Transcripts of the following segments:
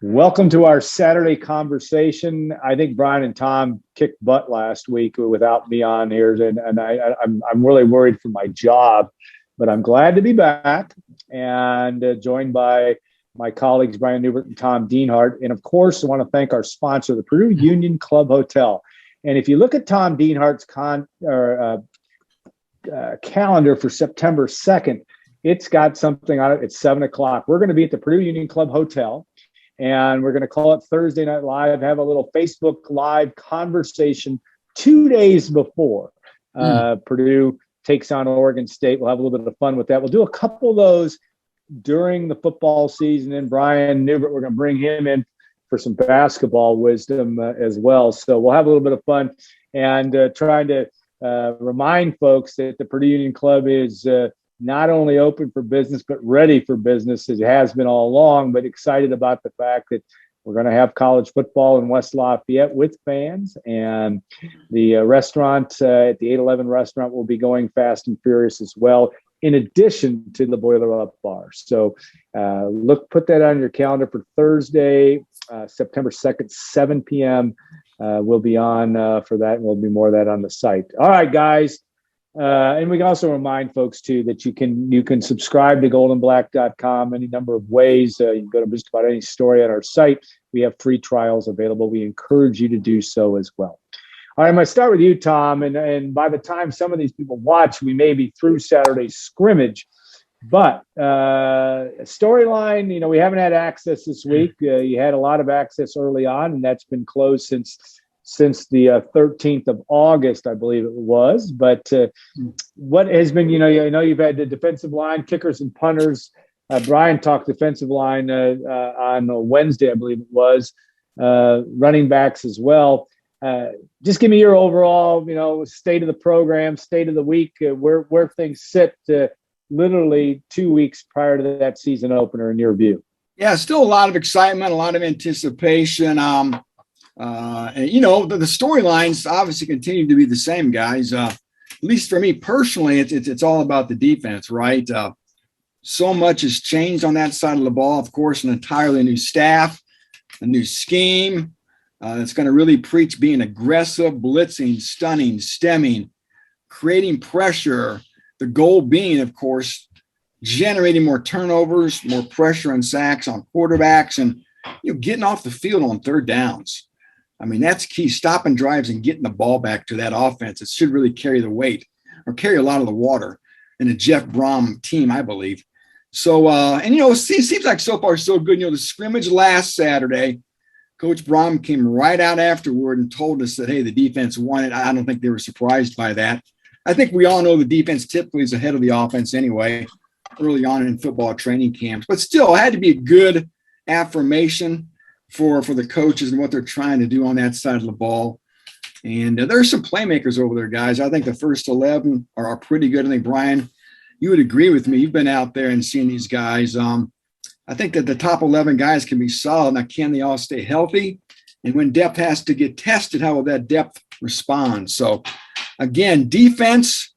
Welcome to our Saturday conversation. I think Brian and Tom kicked butt last week without me on here, and I'm really worried for my job, but I'm glad to be back and joined by my colleagues Brian Neubert and Tom Dienhart. And of course, I want to thank our sponsor, the Purdue Union Club Hotel. And if you look at Tom Dienhart's calendar for September 2nd, it's got something on it. It's 7 o'clock. We're going to be at the Purdue Union Club Hotel. And we're going to call it Thursday Night Live, have a little Facebook Live conversation 2 days before Purdue takes on Oregon State. We'll have a little bit of fun with that. We'll do a couple of those during the football season. And Brian Neubert, we're going to bring him in for some basketball wisdom as well. So we'll have a little bit of fun and trying to remind folks that the Purdue Union Club is not only open for business, but ready for business as it has been all along, but excited about the fact that we're going to have college football in West Lafayette with fans. And the restaurant at the 811 restaurant will be going fast and furious as well, in addition to the Boiler Up Bar. So put that on your calendar for Thursday, September 2nd, 7 p.m. We'll be on for that, and we'll be more of that on the site. All right, guys. And we can also remind folks, too, that you can subscribe to GoldandBlack.com any number of ways. You can go to just about any story on our site. We have free trials available. We encourage you to do so as well. All right, I'm going to start with you, Tom. And by the time some of these people watch, we may be through Saturday's scrimmage. But storyline, we haven't had access this week. You had a lot of access early on, and that's been closed since the 13th of August, I believe it was. But what has been, I know you've had the defensive line, kickers and punters. Brian talked defensive line on Wednesday, I believe it was, running backs as well. Just give me your overall, state of the program, state of the week, where things sit literally 2 weeks prior to that season opener in your view. Yeah, still a lot of excitement, a lot of anticipation. The storylines obviously continue to be the same, guys. At least for me personally, it's all about the defense, right? So much has changed on that side of the ball. Of course, an entirely new staff, a new scheme. That's going to really preach being aggressive, blitzing, stunning, stemming, creating pressure. The goal being, of course, generating more turnovers, more pressure and sacks on quarterbacks, and getting off the field on third downs. I mean, that's key. Stopping drives and getting the ball back to that offense. It should really carry the weight or carry a lot of the water in a Jeff Brom team, I believe. So, it seems like so far so good. The scrimmage last Saturday, Coach Brom came right out afterward and told us that, hey, the defense won it. I don't think they were surprised by that. I think we all know the defense typically is ahead of the offense anyway, early on in football training camps. But still, it had to be a good affirmation for the coaches and what they're trying to do on that side of the ball. And there's some playmakers over there, guys. I think the first 11 are pretty good. I think, Brian, you would agree with me. You've been out there and seen these guys. I think that the top 11 guys can be solid. Now, can they all stay healthy? And when depth has to get tested, how will that depth respond? So, again, defense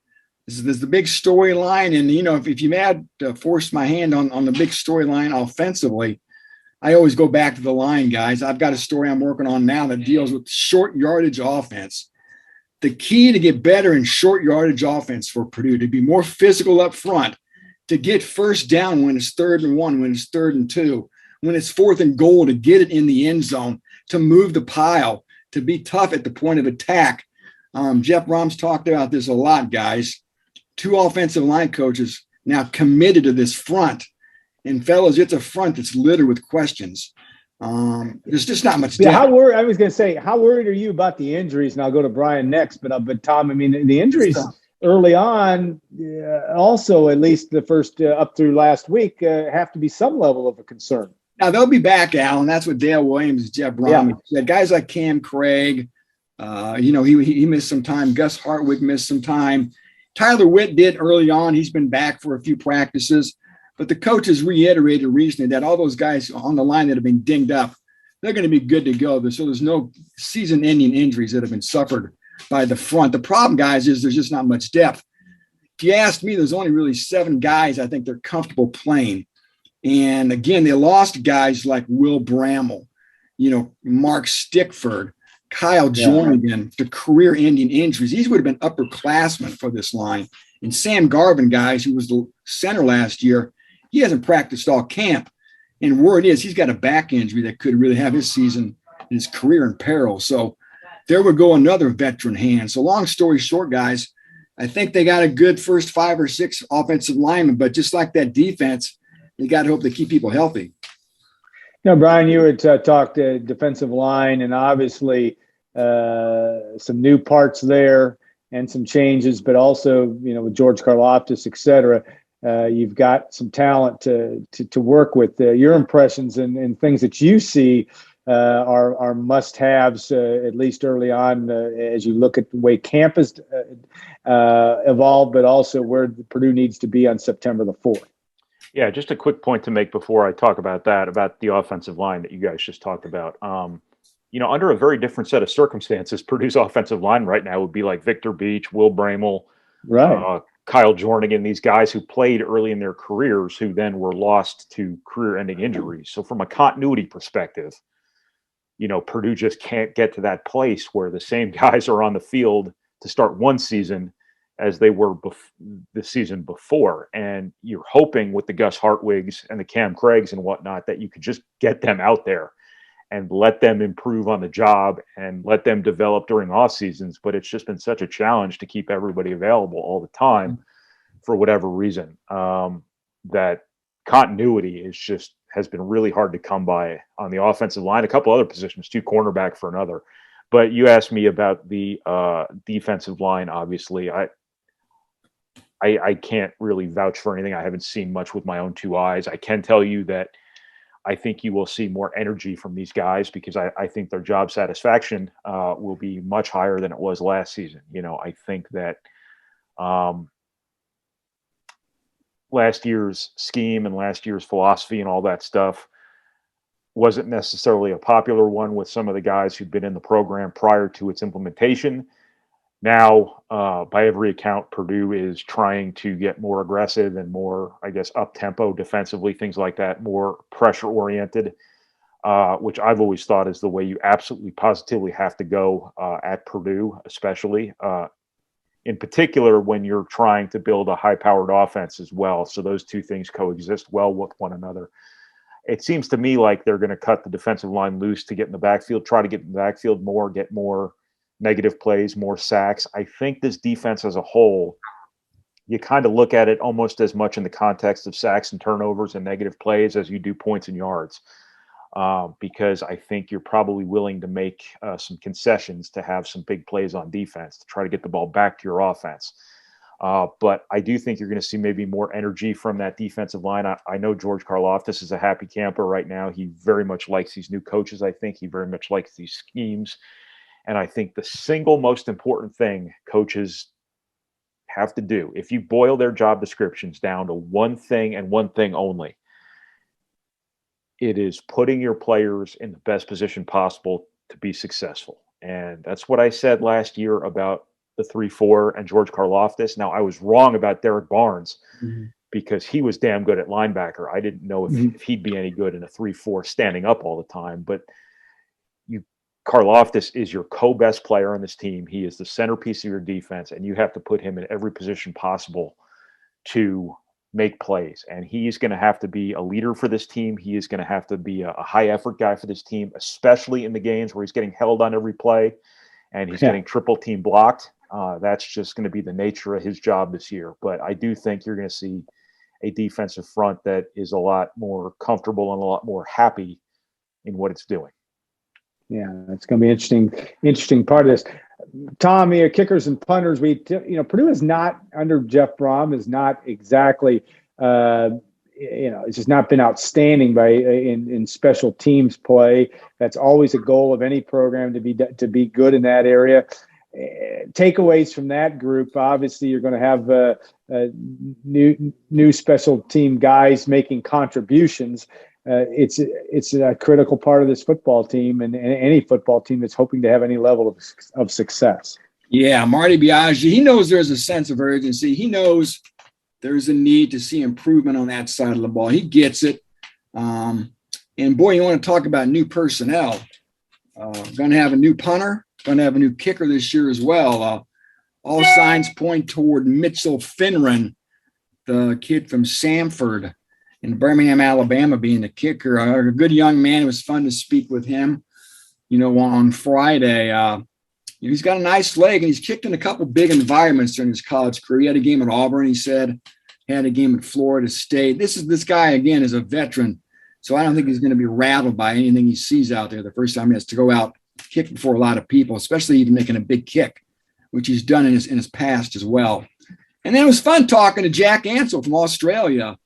is the big storyline. And, if you had forced my hand on the big storyline offensively, I always go back to the line, guys. I've got a story I'm working on now that deals with short yardage offense. The key to get better in short yardage offense for Purdue, to be more physical up front, to get first down when it's 3rd and 1, when it's 3rd and 2, when it's 4th and goal, to get it in the end zone, to move the pile, to be tough at the point of attack. Jeff Brom's talked about this a lot, guys. 2 offensive line coaches now committed to this front. And fellas, it's a front that's littered with questions. There's just not much depth. Yeah, I was going to say, how worried are you about the injuries? And I'll go to Brian next. But Tom, I mean, the injuries early on, also at least the first up through last week, have to be some level of a concern. Now they'll be back, Alan. That's what Dale Williams, Jeff Brom said. Guys like Cam Craig, he missed some time. Gus Hartwig missed some time. Tyler Witt did early on. He's been back for a few practices. But the coaches reiterated recently that all those guys on the line that have been dinged up, they're going to be good to go. So there's no season-ending injuries that have been suffered by the front. The problem, guys, is there's just not much depth. If you ask me, there's only really 7 guys I think they're comfortable playing. And again, they lost guys like Will Bramall, Mark Stickford, Kyle Jornigan to career-ending injuries. These would have been upperclassmen for this line. And Sam Garvin, guys, who was the center last year, he hasn't practiced all camp. And word is he's got a back injury that could really have his season and his career in peril. So there would go another veteran hand. So long story short, guys, I think they got a good first 5 or 6 offensive linemen, but just like that defense, you got to hope they keep people healthy. Brian, you had talked defensive line, and obviously some new parts there and some changes, but also, with George Karlaftis, et cetera, you've got some talent to work with. Your impressions and things that you see are must-haves, at least early on, as you look at the way camp has evolved, but also where Purdue needs to be on September the 4th. Yeah, just a quick point to make before I talk about that, about the offensive line that you guys just talked about. Under a very different set of circumstances, Purdue's offensive line right now would be like Victor Beach, Will Bramall, right, Kyle Jornigan, these guys who played early in their careers who then were lost to career-ending injuries. So from a continuity perspective, Purdue just can't get to that place where the same guys are on the field to start one season as they were the season before. And you're hoping with the Gus Hartwigs and the Cam Craigs and whatnot that you could just get them out there and let them improve on the job and let them develop during off seasons. But it's just been such a challenge to keep everybody available all the time for whatever reason, that continuity has been really hard to come by on the offensive line. A couple other positions, 2 cornerback for another. But you asked me about the defensive line. Obviously, I can't really vouch for anything. I haven't seen much with my own 2 eyes. I can tell you that I think you will see more energy from these guys because I think their job satisfaction will be much higher than it was last season. I think that last year's scheme and last year's philosophy and all that stuff wasn't necessarily a popular one with some of the guys who'd been in the program prior to its implementation. Now, by every account, Purdue is trying to get more aggressive and more, up-tempo defensively, things like that, more pressure-oriented, which I've always thought is the way you absolutely positively have to go at Purdue, especially, in particular when you're trying to build a high-powered offense as well. So those two things coexist well with one another. It seems to me like they're going to cut the defensive line loose to get in the backfield, try to get in the backfield more, get more negative plays, more sacks. I think this defense as a whole, you kind of look at it almost as much in the context of sacks and turnovers and negative plays as you do points and yards, because I think you're probably willing to make some concessions to have some big plays on defense to try to get the ball back to your offense. But I do think you're going to see maybe more energy from that defensive line. I know George Karlaftis is a happy camper right now. He very much likes these new coaches. I think he very much likes these schemes. And I think the single most important thing coaches have to do, if you boil their job descriptions down to one thing and one thing only, it is putting your players in the best position possible to be successful. And that's what I said last year about the 3-4 and George Karlaftis. Now, I was wrong about Derek Barnes because he was damn good at linebacker. I didn't know if he'd be any good in a 3-4 standing up all the time. But Karlaftis is your co-best player on this team. He is the centerpiece of your defense, and you have to put him in every position possible to make plays. And he's going to have to be a leader for this team. He is going to have to be a high-effort guy for this team, especially in the games where he's getting held on every play and he's getting triple team blocked. That's just going to be the nature of his job this year. But I do think you're going to see a defensive front that is a lot more comfortable and a lot more happy in what it's doing. Yeah, it's going to be interesting part of this. Tom, kickers and punters, Purdue is not, under Jeff Brom, is not exactly, it's just not been outstanding in special teams play. That's always a goal of any program to be good in that area. Takeaways from that group, obviously, you're going to have new special team guys making contributions. It's a critical part of this football team and any football team that's hoping to have any level of success. Yeah, Marty Biaggi, he knows there's a sense of urgency. He knows there's a need to see improvement on that side of the ball. He gets it. And boy, you want to talk about new personnel. Going to have a new punter, going to have a new kicker this year as well. All signs point toward Mitchell Finran, the kid from Samford in Birmingham, Alabama, being the kicker. A good young man. It was fun to speak with him, on Friday. He's got a nice leg, and he's kicked in a couple big environments during his college career. He had a game at Auburn, he said, had a game at Florida State. This guy, again, is a veteran, so I don't think he's going to be rattled by anything he sees out there the first time he has to go out kick before a lot of people, especially even making a big kick, which he's done in his past as well. And then it was fun talking to Jack Ansell from Australia.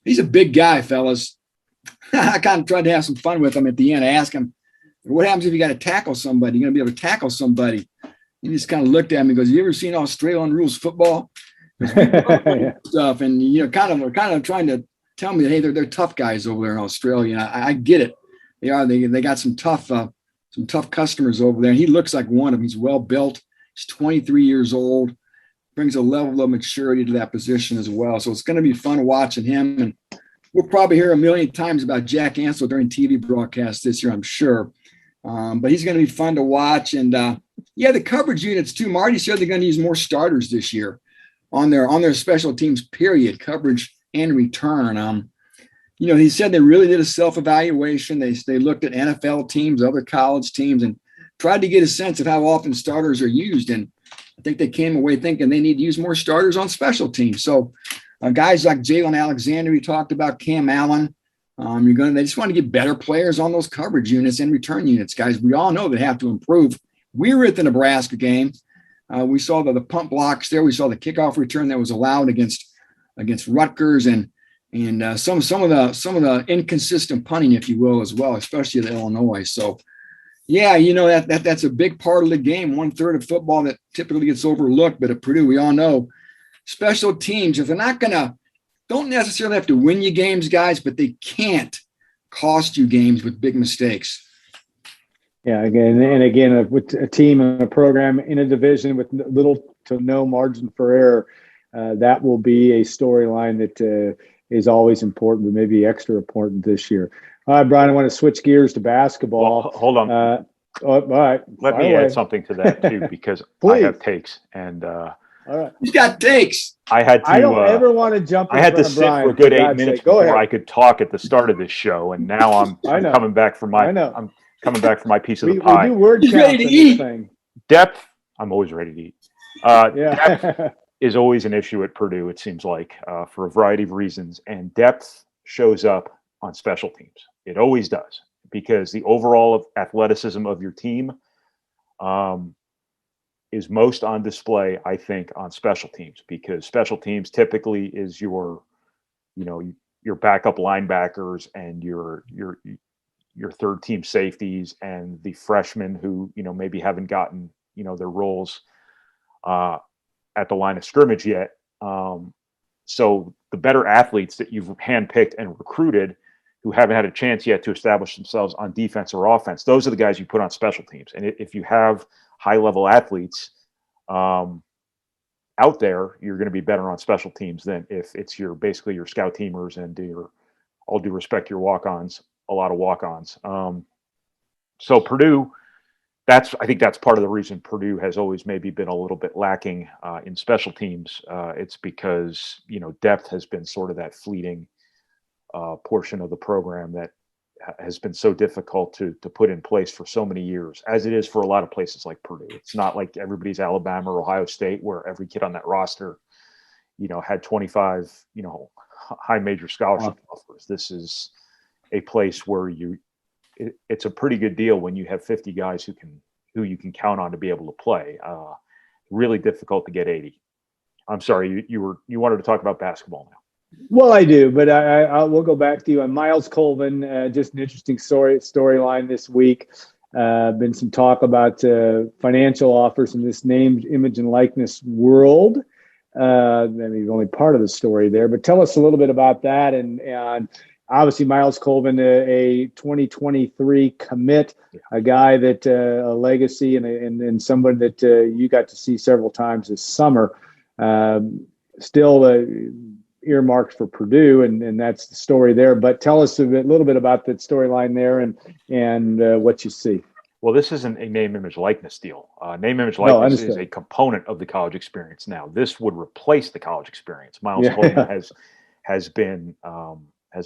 He's a big guy, fellas. I kind of tried to have some fun with him at the end. I asked him, what happens if you got to tackle somebody? You're going to be able to tackle somebody. He just kind of looked at me and goes, you ever seen Australian rules football? Stuff. And, kind of trying to tell me that, hey, they're tough guys over there in Australia. I get it. They are. They got some tough customers over there. And he looks like one of them. He's well built. He's 23 years old. Brings a level of maturity to that position as well. So it's going to be fun watching him. And we'll probably hear a million times about Jack Ansell during TV broadcasts this year, I'm sure. But he's going to be fun to watch. And the coverage units too. Marty said they're going to use more starters this year on their special teams, period, coverage and return. He said they really did a self-evaluation. They looked at NFL teams, other college teams, and tried to get a sense of how often starters are used. And I think they came away thinking they need to use more starters on special teams. So guys like Jalen Alexander, we talked about, Cam Allen, they just want to get better players on those coverage units and return units, guys. We all know they have to improve. We were at the Nebraska game. We saw the pump blocks there. We saw the kickoff return that was allowed against Rutgers and some of the inconsistent punting, if you will, as well, especially at Illinois. So, that's a big part of the game. 1/3 of football that typically gets overlooked. But at Purdue, we all know special teams, if they're not don't necessarily have to win you games, guys, but they can't cost you games with big mistakes. Yeah, again, with a team and a program in a division with little to no margin for error, that will be a storyline that is always important, but maybe extra important this year. All right, Brian, I want to switch gears to basketball. Well, hold on. All right. Let me add something to that, too, because I have takes. And all right. He's got takes. I don't ever want to jump in I had to front of sit Brian, for a good 8 minutes Go before ahead. I could talk at the start of this show, and now I'm coming back for my piece of the pie. We do word counts in this thing. Depth, I'm always ready to eat. Yeah. Depth is always an issue at Purdue, it seems like, for a variety of reasons. And depth shows up on special teams. It always does, because the overall athleticism of your team is most on display, I think, on special teams, because special teams typically is your backup linebackers and your third team safeties and the freshmen who, maybe haven't gotten, their roles at the line of scrimmage yet. So the better athletes that you've handpicked and recruited who haven't had a chance yet to establish themselves on defense or offense, those are the guys you put on special teams. And if you have high-level athletes out there, you're going to be better on special teams than if it's basically your scout teamers and all due respect, your walk-ons, a lot of walk-ons. So Purdue, I think that's part of the reason Purdue has always maybe been a little bit lacking in special teams. It's because, depth has been sort of that fleeting portion of the program that has been so difficult to put in place for so many years, as it is for a lot of places like Purdue. It's not like everybody's Alabama or Ohio State, where every kid on that roster, had 25, high major scholarship offers. This is a place where it's a pretty good deal when you have 50 guys who you can count on to be able to play. Really difficult to get 80. I'm sorry, you wanted to talk about basketball now. Well, I do, but we'll go back to you on Myles Colvin. Just an interesting storyline this week. Been some talk about financial offers in this name, image, and likeness world. Only part of the story there, but tell us a little bit about that. And obviously, Myles Colvin, a 2023 commit, a guy that a legacy and somebody that you got to see several times this summer. Still earmarked for Purdue, and that's the story there. But tell us little bit about that storyline there and what you see. Well, this isn't a name, image, likeness deal. Name, image, No, likeness is understood. a component of the college experience. Now, this would replace the college experience. Myles Colvin has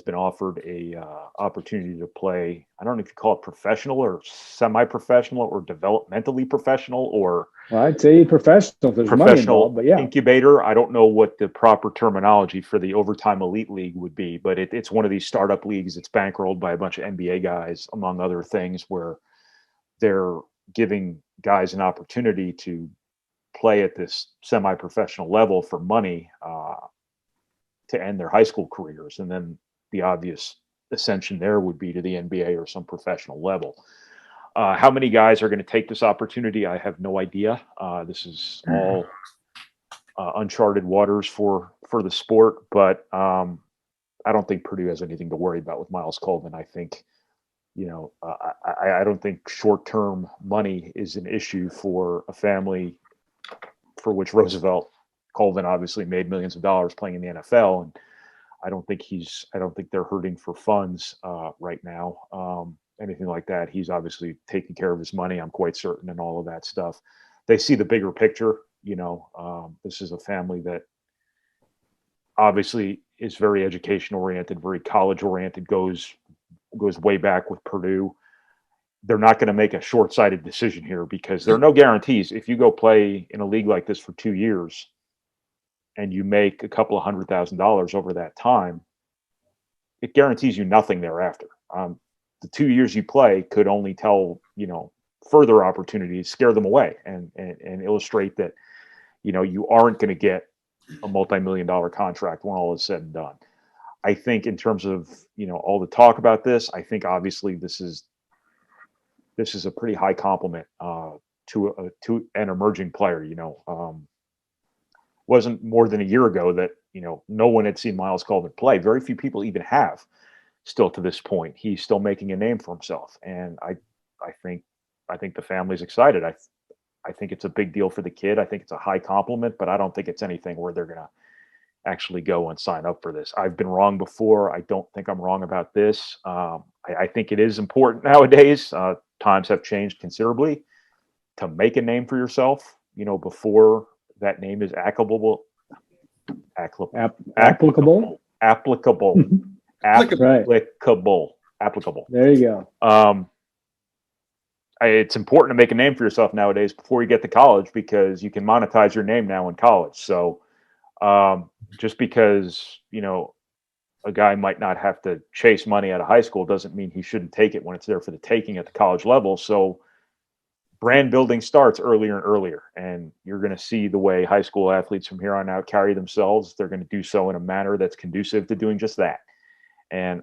been offered a opportunity to play. I don't know if you call it professional or semi-professional or developmentally professional or I'd say professional. There's money involved, but yeah, incubator. I don't know what the proper terminology for the overtime elite league would be, but it's one of these startup leagues. It's bankrolled by a bunch of NBA guys, among other things, where they're giving guys an opportunity to play at this semi-professional level for money to end their high school careers. And then the obvious ascension there would be to the NBA or some professional level. How many guys are going to take this opportunity? I have no idea. This is all uncharted waters for the sport, but I don't think Purdue has anything to worry about with Myles Colvin. I think, I don't think short-term money is an issue for a family for which Roosevelt Colvin obviously made millions of dollars playing in the NFL, and I don't think they're hurting for funds right now. Anything like that. He's obviously taking care of his money, I'm quite certain, and all of that stuff. They see the bigger picture. This is a family that obviously is very education oriented, very college oriented, goes way back with Purdue. They're not going to make a short-sighted decision here because there are no guarantees. If you go play in a league like this for 2 years and you make a couple of $100,000 over that time, it guarantees you nothing thereafter. The 2 years you play could only tell, further opportunities, scare them away and illustrate that, you aren't going to get a multi-million-dollar contract when all is said and done. I think in terms of, all the talk about this, I think obviously this is a pretty high compliment to an emerging player. Wasn't more than a year ago that, no one had seen Myles Colvin play. Very few people even have still to this point. He's still making a name for himself. And I think the family's excited. I think it's a big deal for the kid. I think it's a high compliment, but I don't think it's anything where they're going to actually go and sign up for this. I've been wrong before. I don't think I'm wrong about this. I think it is important nowadays. Times have changed considerably to make a name for yourself, before that name is applicable. There you go. It's important to make a name for yourself nowadays before you get to college because you can monetize your name now in college. So just because, a guy might not have to chase money out of high school doesn't mean he shouldn't take it when it's there for the taking at the college level. So brand building starts earlier and earlier, and you're going to see the way high school athletes from here on out carry themselves. They're going to do so in a manner that's conducive to doing just that. And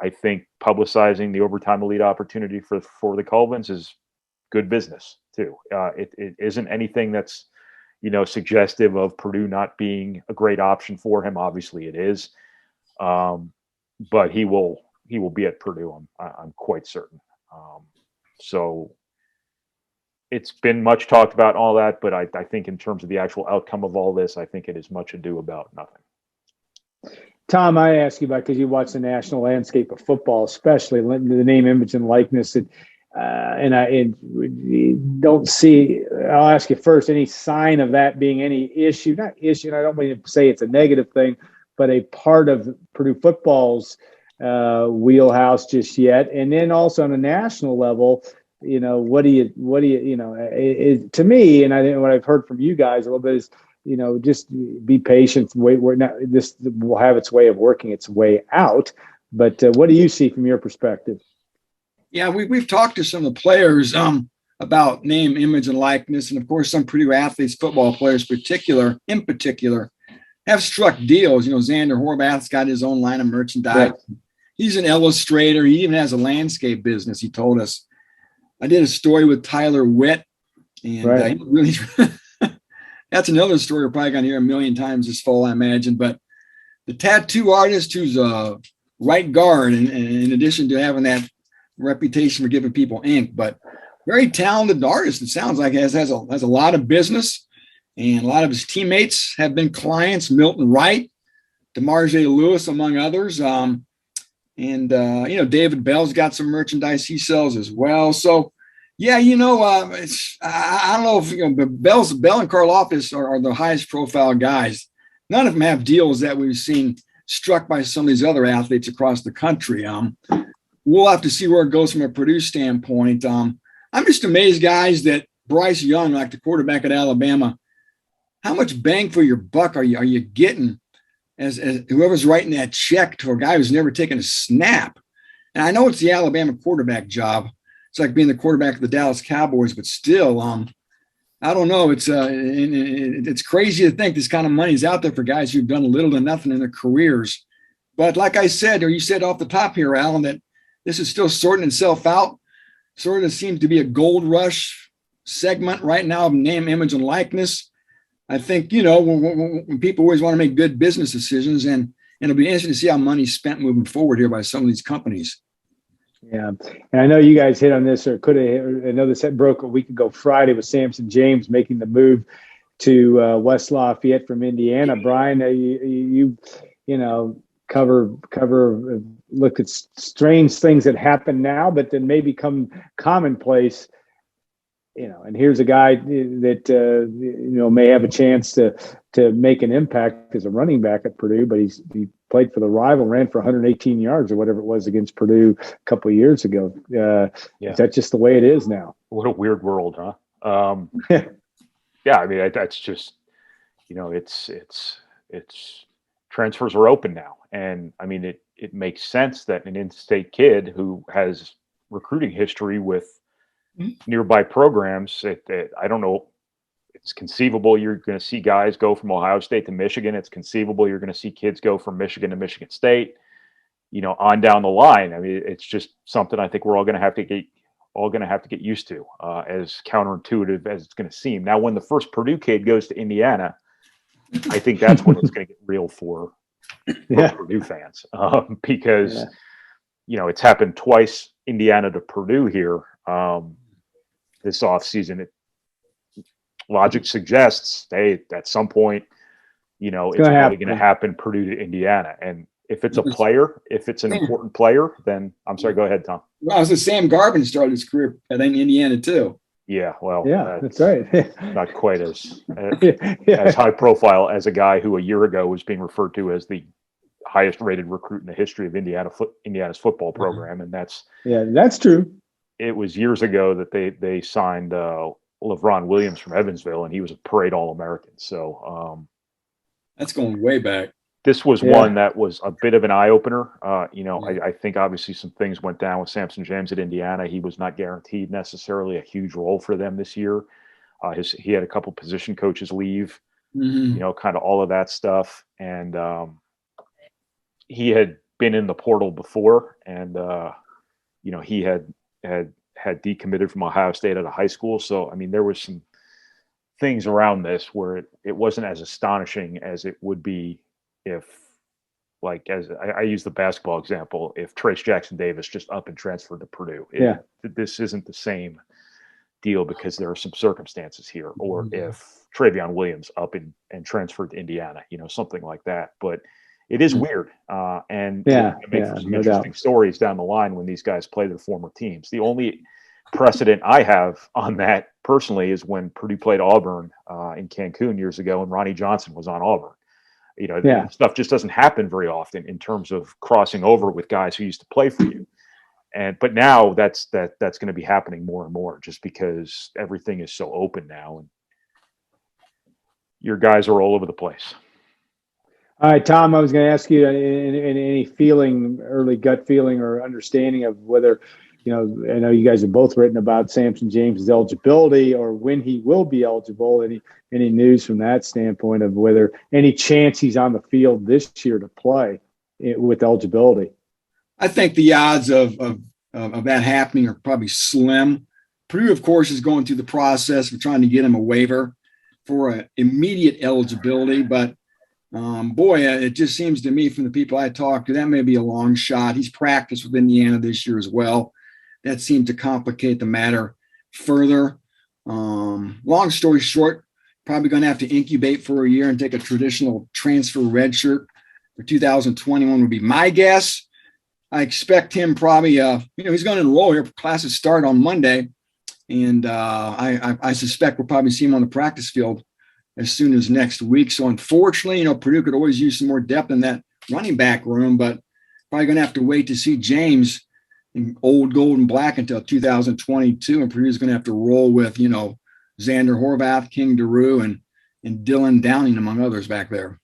I think publicizing the overtime elite opportunity for the Colvins is good business too. It isn't anything that's, suggestive of Purdue not being a great option for him. Obviously it is. But he will be at Purdue. I'm quite certain. So it's been much talked about all that, but I think in terms of the actual outcome of all this, I think it is much ado about nothing. Tom, I ask you about, because you watch the national landscape of football, especially the name, image, and likeness, and I don't see. I'll ask you first: any sign of that being any issue? Not issue. And I don't mean to say it's a negative thing, but a part of Purdue football's wheelhouse just yet. And then also on a national level, what do you to me, and I think what I've heard from you guys a little bit is, just be patient. Wait, this will have its way of working its way out. But what do you see from your perspective? Yeah, we've talked to some of the players about name, image, and likeness, and of course, some Purdue athletes, football players, in particular, have struck deals. Xander Horvath's got his own line of merchandise. Yeah. He's an illustrator. He even has a landscape business. He told us. I did a story with Tyler Witt, and he really. That's another story we're probably going to hear a million times this fall, I imagine. But the tattoo artist who's a right guard, and in addition to having that reputation for giving people ink, but very talented artist, it sounds like, has a lot of business, and a lot of his teammates have been clients. Milton Wright, DeMarge Lewis, among others. David Bell's got some merchandise he sells as well. So, yeah, I don't know if but Bell and Karloffis are the highest profile guys. None of them have deals that we've seen struck by some of these other athletes across the country. We'll have to see where it goes from a Purdue standpoint. I'm just amazed, guys, that Bryce Young, like the quarterback at Alabama, how much bang for your buck are you getting as whoever's writing that check to a guy who's never taken a snap? And I know it's the Alabama quarterback job. It's like being the quarterback of the Dallas Cowboys, but still, I don't know. It's crazy to think this kind of money is out there for guys who've done little to nothing in their careers. But like I said, or you said off the top here, Alan, that this is still sorting itself out. Sort of seems to be a gold rush segment right now of name, image, and likeness. I think, when people always want to make good business decisions, and it'll be interesting to see how money's spent moving forward here by some of these companies. Yeah. And I know you guys hit on this, or could have. I know this broke a week ago Friday with Samson James making the move to West Lafayette from Indiana. Brian, you look at strange things that happen now, but then may become commonplace. And here's a guy that may have a chance to make an impact as a running back at Purdue, but he played for the rival, ran for 118 yards or whatever it was against Purdue a couple of years ago. Is that just the way it is now? What a weird world, huh? Yeah, I mean, that's just, it's transfers are open now. And I mean, it makes sense that an in-state kid who has recruiting history with nearby programs, I don't know, it's conceivable you're going to see guys go from Ohio State to Michigan. It's conceivable you're going to see kids go from Michigan to Michigan State, on down the line. I mean, it's just something I think we're all going to have to get used to, as counterintuitive as it's going to seem. Now, when the first Purdue kid goes to Indiana, I think that's when it's going to get real for Purdue fans, because it's happened twice, Indiana to Purdue here this offseason. Logic suggests, hey, at some point, it's probably going to happen Purdue to Indiana. And if it's a player, if it's an important player, then I'm sorry, go ahead, Tom. Well, I was just Sam Garvin started his career at Indiana too. Yeah, well, that's right. Not quite as high profile as a guy who a year ago was being referred to as the highest rated recruit in the history of Indiana's football program. And that's true. It was years ago that they signed LeVron Williams from Evansville, and he was a parade All-American. So that's going way back. This was one that was a bit of an eye-opener. I think obviously some things went down with Samson James at Indiana. He was not guaranteed necessarily a huge role for them this year. He had a couple position coaches leave, kind of all of that stuff. And he had been in the portal before, and he had decommitted from Ohio State out of high school. So, I mean, there was some things around this where it wasn't as astonishing as it would be if, like, as I use the basketball example, if Trace Jackson Davis just up and transferred to Purdue. This isn't the same deal because there are some circumstances here. Or if Travion Williams up and transferred to Indiana, something like that. But it is weird, and it makes for some interesting stories down the line when these guys play their former teams. The only precedent I have on that personally is when Purdue played Auburn in Cancun years ago, and Ronnie Johnson was on Auburn. Stuff just doesn't happen very often in terms of crossing over with guys who used to play for you. But now that's going to be happening more and more, just because everything is so open now, and your guys are all over the place. All right, Tom, I was going to ask you any feeling, early gut feeling or understanding of whether, I know you guys have both written about Samson James's eligibility or when he will be eligible. Any news from that standpoint of whether any chance he's on the field this year to play with eligibility? I think the odds of that happening are probably slim. Purdue, of course, is going through the process of trying to get him a waiver for immediate eligibility, but it just seems to me from the people I talked to, that may be a long shot. He's practiced with Indiana this year as well. That seemed to complicate the matter further. Long story short, probably going to have to incubate for a year and take a traditional transfer redshirt for 2021 would be my guess. I expect him probably, he's going to enroll here. Classes start on Monday. And I suspect we'll probably see him on the practice field as soon as next week. So unfortunately, Purdue could always use some more depth in that running back room, but probably going to have to wait to see James in old gold and black until 2022. And Purdue's going to have to roll with, Xander Horvath, King DeRue, and Dylan Downing, among others back there.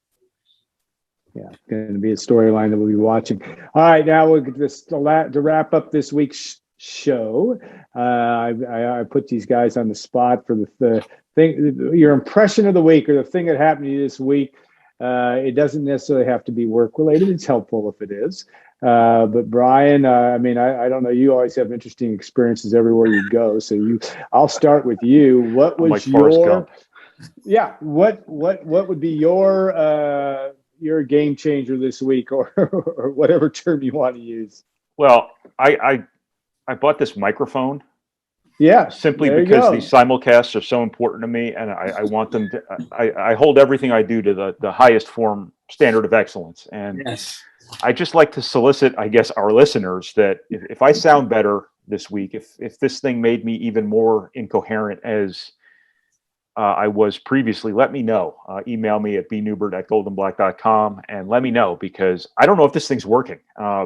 Yeah, going to be a storyline that we'll be watching. All right, now we'll get this to wrap up this week's show. I put these guys on the spot for the thing, your impression of the week, or the thing that happened to you this week. It doesn't necessarily have to be work related. It's helpful if it is. But Brian, I don't know. You always have interesting experiences everywhere you go. So I'll start with you. What was what would be your game changer this week, or whatever term you want to use? Well, I bought this microphone. Yeah. Simply because these simulcasts are so important to me, and I want them to, I hold everything I do to the highest form standard of excellence. And yes, I just like to solicit, I guess, our listeners that if I sound better this week, if this thing made me even more incoherent as I was previously, let me know. Email me at bneubert@goldandblack.com and let me know, because I don't know if this thing's working,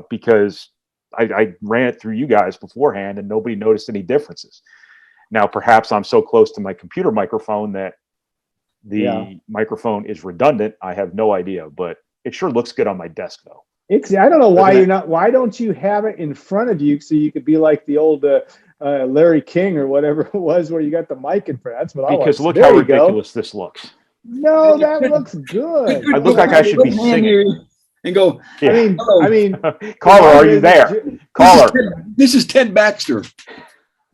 because I ran it through you guys beforehand and nobody noticed any differences. Now, perhaps I'm so close to my computer microphone that the microphone is redundant. I have no idea, but it sure looks good on my desk, though. I don't know why why don't you have it in front of you so you could be like the old Larry King or whatever it was, where you got the mic in front? That's what I want. Because look how ridiculous this looks. No, that looks good. I look like I should be singing. And go, yeah. I mean, caller, are you there? Caller. This is Ted Baxter.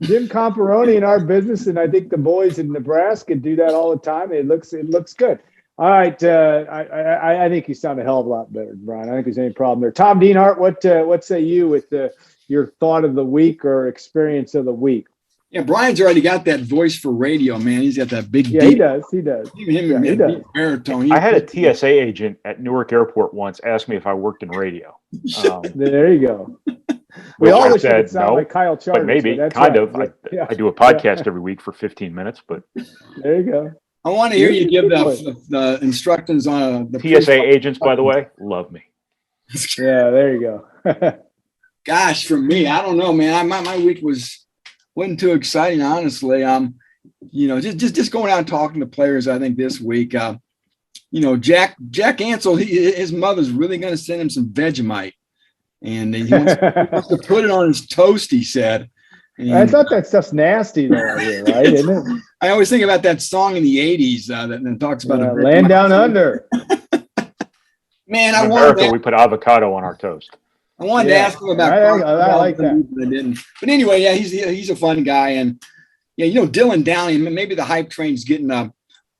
Jim Comparoni in our business, and I think the boys in Nebraska do that all the time. It looks good. All right, I think you sound a hell of a lot better, Brian. I don't think there's any problem there. Tom Dienhart, what say you with your thought of the week or experience of the week? Yeah, Brian's already got that voice for radio, man. He's got that big. Yeah, deep, he does. He does. Deep baritone. I had a TSA agent at Newark Airport once ask me if I worked in radio. There you go. We all wish it sounded like Kyle Charles. But maybe, kind of. I do a podcast every week for 15 minutes, but there you go. I want to hear you give the instructions on the TSA agents, by the way, love me. Yeah, there you go. Gosh, for me, I don't know, man. My week wasn't too exciting, honestly. Just going out and talking to players. I think this week, Jack Ansel, his mother's really going to send him some Vegemite, and he wants to put it on his toast. He said. And I thought that stuff's nasty, though, right? Isn't it? I always think about that song in the '80s that talks about Land Down Under. Man, in America, we put avocado on our toast. I wanted to ask him about. I like that. But I didn't. But anyway, yeah, he's a fun guy, and Dylan Downing. Maybe the hype train's getting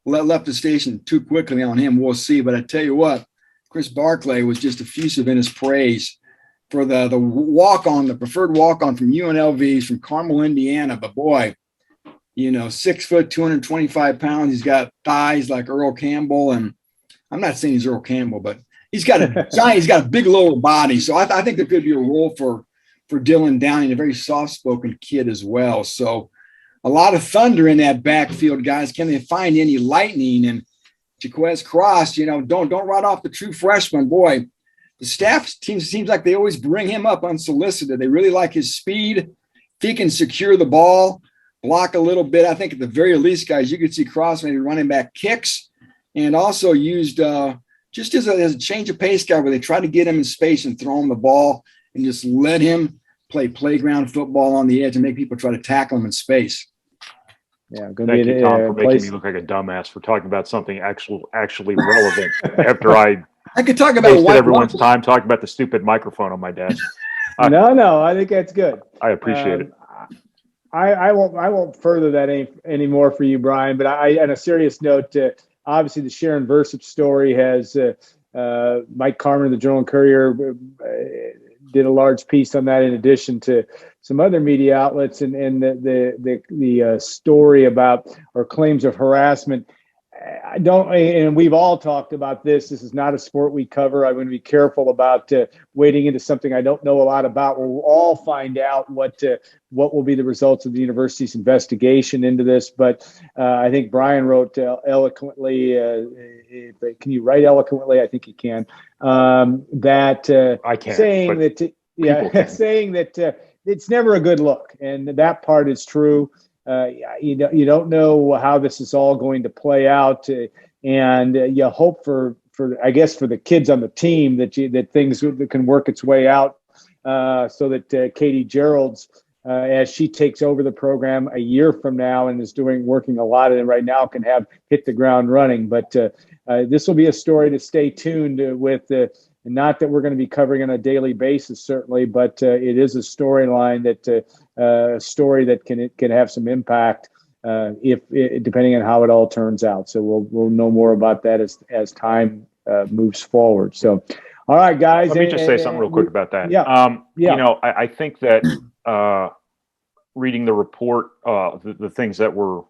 left the station too quickly on him. We'll see. But I tell you what, Chris Barclay was just effusive in his praise for the walk-on, the preferred walk-on from UNLV, from Carmel, Indiana. But boy, 6 foot, 225 pounds. He's got thighs like Earl Campbell, and I'm not saying he's Earl Campbell, but he's got a big lower body. So I think there could be a role for Dylan Downing, a very soft-spoken kid as well. So a lot of thunder in that backfield, guys. Can they find any lightning? And Jaquez Cross, don't write off the true freshman. Boy, the staff seems like they always bring him up unsolicited. They really like his speed. If he can secure the ball, block a little bit, I think at the very least, guys, you could see Cross maybe running back kicks, and also used just as a change of pace guy, where they try to get him in space and throw him the ball and just let him play playground football on the edge and make people try to tackle him in space. Yeah, thank you, Tom, for making me look like a dumbass for talking about something actually relevant after I could talk about wasted everyone's time talking about the stupid microphone on my desk. No, I think that's good. I appreciate it. I won't further that anymore for you, Brian. But on a serious note, obviously the Sharon Versup story has Mike Carmen of the Journal and Courier did a large piece on that, in addition to some other media outlets, and the story about, or claims of harassment. I don't, and we've all talked about this. This is not a sport we cover. I'm going to be careful about wading into something I don't know a lot about. We'll all find out what will be the results of the university's investigation into this. But I think Brian wrote eloquently. Can you write eloquently? I think you can. I can't. Saying that, saying that it's never a good look, and that part is true. You don't know how this is all going to play out, and you hope for I guess for the kids on the team that things can work its way out, so that Katie Gerald's as she takes over the program a year from now and is working a lot and right now can hit the ground running. But this will be a story to stay tuned with. Not that we're going to be covering on a daily basis, certainly, but it is a storyline a story that can have some impact if depending on how it all turns out. So we'll know more about that as time moves forward. So, all right, guys. Let me just say something real quick about that. Yeah. I think that reading the report, the things that were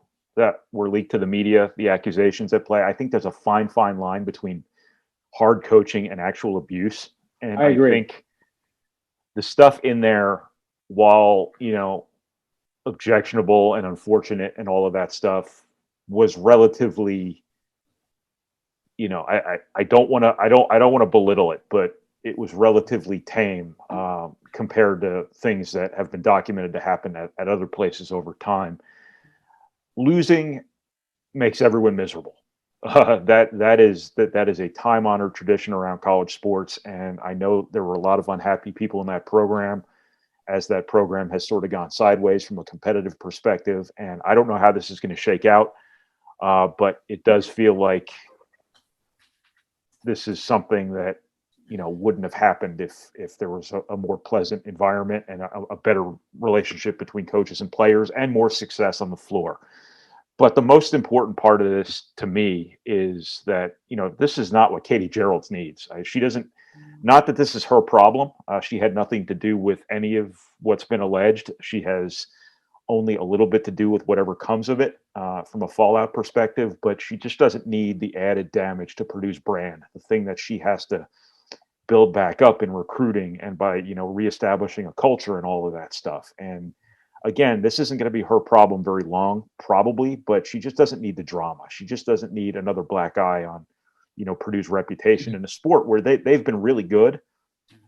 leaked to the media, the accusations at play, I think there's a fine line between hard coaching and actual abuse. And I think the stuff in there, while, objectionable and unfortunate and all of that stuff, was relatively, I don't want to belittle it, but it was relatively tame compared to things that have been documented to happen at other places over time. Losing makes everyone miserable. That is a time-honored tradition around college sports, and I know there were a lot of unhappy people in that program as that program has sort of gone sideways from a competitive perspective. And I don't know how this is going to shake out, but it does feel like this is something that wouldn't have happened if there was a more pleasant environment and a better relationship between coaches and players and more success on the floor. But the most important part of this to me is that, this is not what Katie Gerald's needs. She doesn't, not that this is her problem. She had nothing to do with any of what's been alleged. She has only a little bit to do with whatever comes of it from a fallout perspective, but she just doesn't need the added damage to Purdue's brand, the thing that she has to build back up in recruiting and by, reestablishing a culture and all of that stuff. And again, this isn't going to be her problem very long, probably, but she just doesn't need the drama. She just doesn't need another black eye on, Purdue's reputation in a sport where they've been really good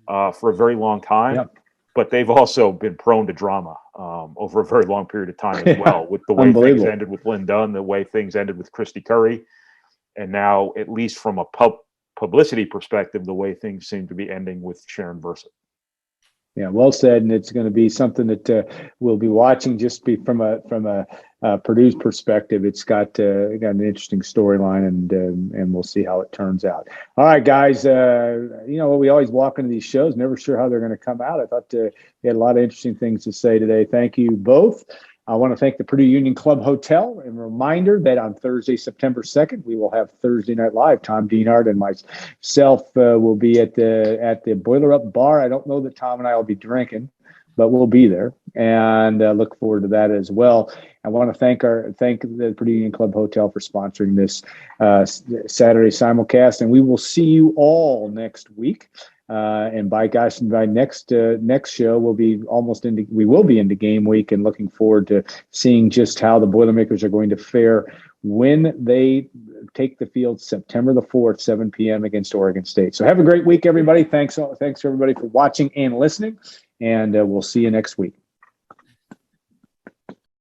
for a very long time, Yep. But they've also been prone to drama over a very long period of time as well, with the way things ended with Lynn Dunn, the way things ended with Christy Curry, and now, at least from a publicity perspective, the way things seem to be ending with Sharon Versa. Yeah, well said, and it's going to be something that we'll be watching. Just from a Purdue's perspective, it's got an interesting storyline, and we'll see how it turns out. All right, guys. We always walk into these shows, never sure how they're going to come out. I thought we had a lot of interesting things to say today. Thank you both. I want to thank the Purdue Union Club Hotel, and a reminder that on Thursday, September 2nd, we will have Thursday Night Live. Tom Dienhart and myself will be at the Boiler Up Bar. I don't know that Tom and I will be drinking, but we'll be there, and look forward to that as well. I want to thank the Purdue Union Club Hotel for sponsoring this Saturday Simulcast, and we will see you all next week. And by next show, we will be into game week, and looking forward to seeing just how the Boilermakers are going to fare when they take the field September the 4th, 7 p.m. against Oregon State. So have a great week, everybody. Thanks everybody for watching and listening, and we'll see you next week.